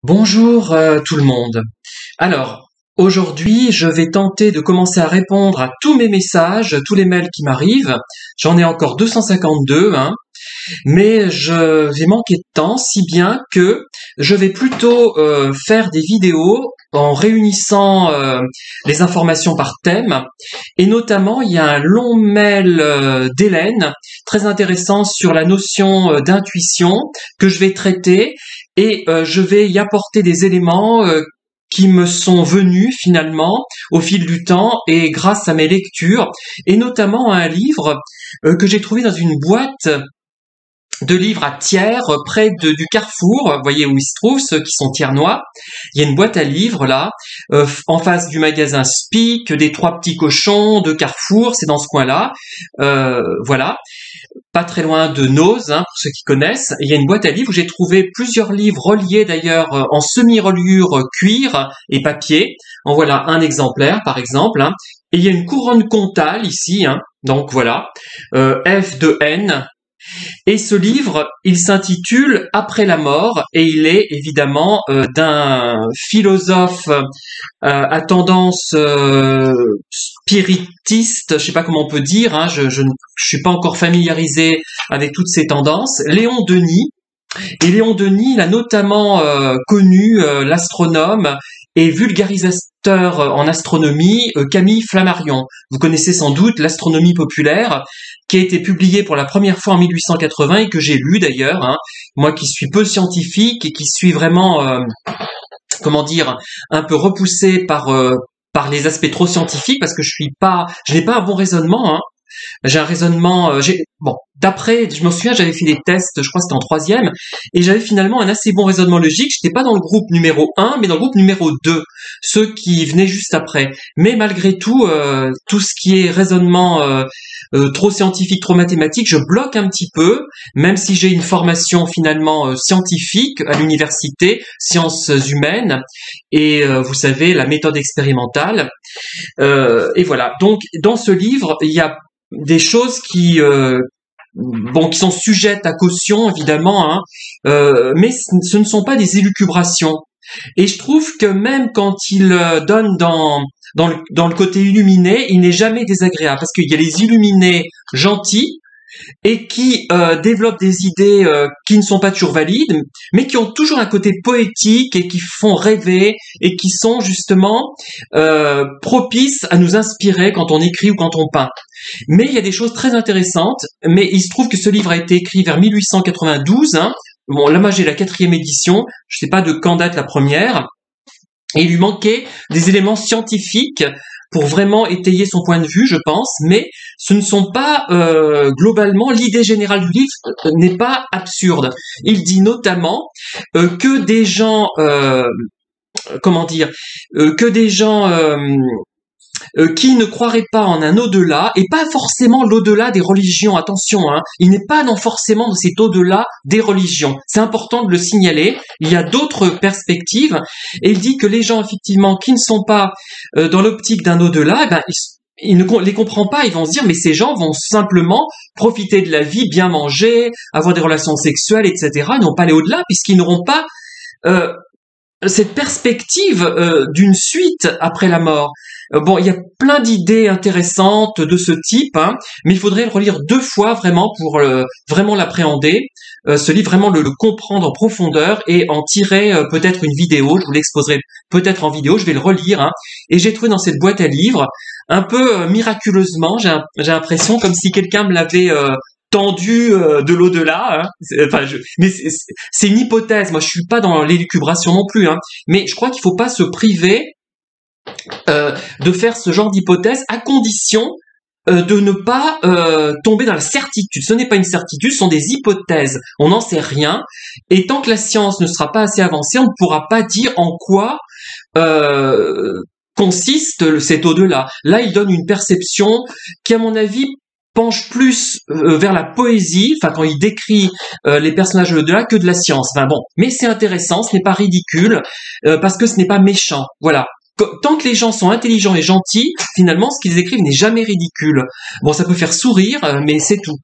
Bonjour tout le monde. Alors, aujourd'hui, je vais tenter de commencer à répondre à tous mes messages, tous les mails qui m'arrivent. J'en ai encore 252, mais je vais manquer de temps, si bien que je vais plutôt faire des vidéos en réunissant les informations par thème. Et notamment, il y a un long mail d'Hélène, très intéressant sur la notion d'intuition, que je vais traiter, et je vais y apporter des éléments qui me sont venus finalement au fil du temps et grâce à mes lectures, et notamment à un livre que j'ai trouvé dans une boîte de livres à Thiers, près du Carrefour, vous voyez où ils se trouvent, ceux qui sont thiernois. Il y a une boîte à livres là, en face du magasin Spic, des Trois Petits Cochons, de Carrefour, c'est dans ce coin-là. Voilà, pas très loin de Noz, pour ceux qui connaissent. Il y a une boîte à livres où j'ai trouvé plusieurs livres reliés d'ailleurs en semi-reliure cuir et papier. En voilà un exemplaire par exemple. Et il y a une couronne comtale ici, donc voilà, F de N. Et ce livre, il s'intitule Après la mort, et il est évidemment d'un philosophe à tendance spiritiste, je sais pas comment on peut dire, je suis pas encore familiarisé avec toutes ces tendances, Léon Denis. Et Léon Denis, il a notamment connu l'astronome et vulgarisateur en astronomie Camille Flammarion. Vous connaissez sans doute l'astronomie populaire, qui a été publiée pour la première fois en 1880 et que j'ai lu d'ailleurs, moi qui suis peu scientifique et qui suis vraiment, un peu repoussé par les aspects trop scientifiques parce que je n'ai pas un bon raisonnement. J'ai un raisonnement, d'après, je me souviens, j'avais fait des tests, je crois que c'était en troisième, et j'avais finalement un assez bon raisonnement logique. J'étais pas dans le groupe numéro 1, mais dans le groupe numéro 2, ceux qui venaient juste après. Mais malgré tout, tout ce qui est raisonnement trop scientifique, trop mathématique, je bloque un petit peu, même si j'ai une formation finalement scientifique à l'université, sciences humaines, et vous savez, la méthode expérimentale. Et voilà, donc dans ce livre, il y a des choses qui sont sujettes à caution évidemment, mais ce ne sont pas des élucubrations. Et je trouve que même quand il donne dans le côté illuminé, il n'est jamais désagréable parce qu'il y a les illuminés gentils et qui développent des idées qui ne sont pas toujours valides, mais qui ont toujours un côté poétique et qui font rêver et qui sont justement propices à nous inspirer quand on écrit ou quand on peint. Mais il y a des choses très intéressantes, mais il se trouve que ce livre a été écrit vers 1892, Bon, là, moi, j'ai la 4e édition, je sais pas de quand date la première, et il lui manquait des éléments scientifiques pour vraiment étayer son point de vue, je pense, mais ce ne sont pas, globalement, l'idée générale du livre n'est pas absurde. Il dit notamment que des gens, que des gens qui ne croiraient pas en un au-delà, et pas forcément l'au-delà des religions, attention, il n'est pas forcément dans cet au-delà des religions. C'est important de le signaler, il y a d'autres perspectives, et il dit que les gens, effectivement, qui ne sont pas dans l'optique d'un au-delà, il ne les comprend pas, ils vont se dire, mais ces gens vont simplement profiter de la vie, bien manger, avoir des relations sexuelles, etc., ils n'ont pas aller au-delà, puisqu'ils n'auront pas cette perspective d'une suite après la mort. Il y a plein d'idées intéressantes de ce type, mais il faudrait le relire 2 fois vraiment pour vraiment l'appréhender, ce livre, vraiment le comprendre en profondeur et en tirer peut-être une vidéo. Je vous l'exposerai peut-être en vidéo, je vais le relire, et j'ai trouvé dans cette boîte à livres, un peu miraculeusement, j'ai l'impression comme si quelqu'un me l'avait tendu de l'au-delà, mais c'est une hypothèse, moi je suis pas dans l'élucubration non plus, mais je crois qu'il faut pas se priver de faire ce genre d'hypothèse à condition de ne pas tomber dans la certitude. Ce n'est pas une certitude, ce sont des hypothèses, on n'en sait rien, et tant que la science ne sera pas assez avancée, on ne pourra pas dire en quoi consiste cet au-delà. Là, il donne une perception qui, à mon avis, penche plus vers la poésie, quand il décrit les personnages de l'au-delà, que de la science. Mais c'est intéressant, ce n'est pas ridicule, parce que ce n'est pas méchant. Voilà. Tant que les gens sont intelligents et gentils, finalement, ce qu'ils écrivent n'est jamais ridicule. Ça peut faire sourire, mais c'est tout.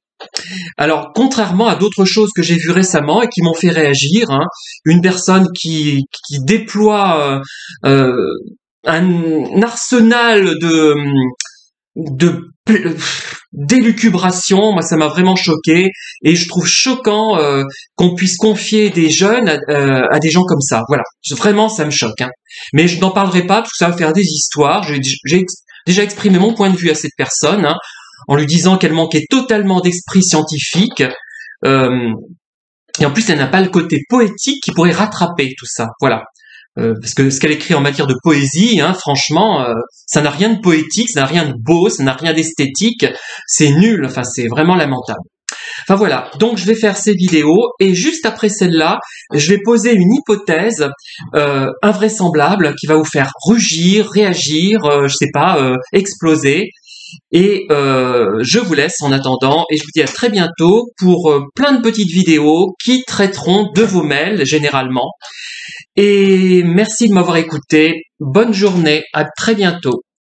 Alors, contrairement à d'autres choses que j'ai vues récemment et qui m'ont fait réagir, hein, une personne qui déploie un arsenal de d'élucubration, moi ça m'a vraiment choqué et je trouve choquant qu'on puisse confier des jeunes à des gens comme ça. Voilà, vraiment ça me choque. Hein. Mais je n'en parlerai pas parce que ça va faire des histoires. J'ai déjà exprimé mon point de vue à cette personne hein, en lui disant qu'elle manquait totalement d'esprit scientifique. Et en plus, elle n'a pas le côté poétique qui pourrait rattraper tout ça. Voilà. Parce que ce qu'elle écrit en matière de poésie, hein, franchement, ça n'a rien de poétique, ça n'a rien de beau, ça n'a rien d'esthétique, c'est nul, enfin c'est vraiment lamentable. Enfin voilà, donc je vais faire ces vidéos et juste après celle-là, je vais poser une hypothèse invraisemblable qui va vous faire rugir, réagir, je sais pas, exploser. Et je vous laisse en attendant et je vous dis à très bientôt pour plein de petites vidéos qui traiteront de vos mails généralement. Et merci de m'avoir écouté. Bonne journée, à très bientôt.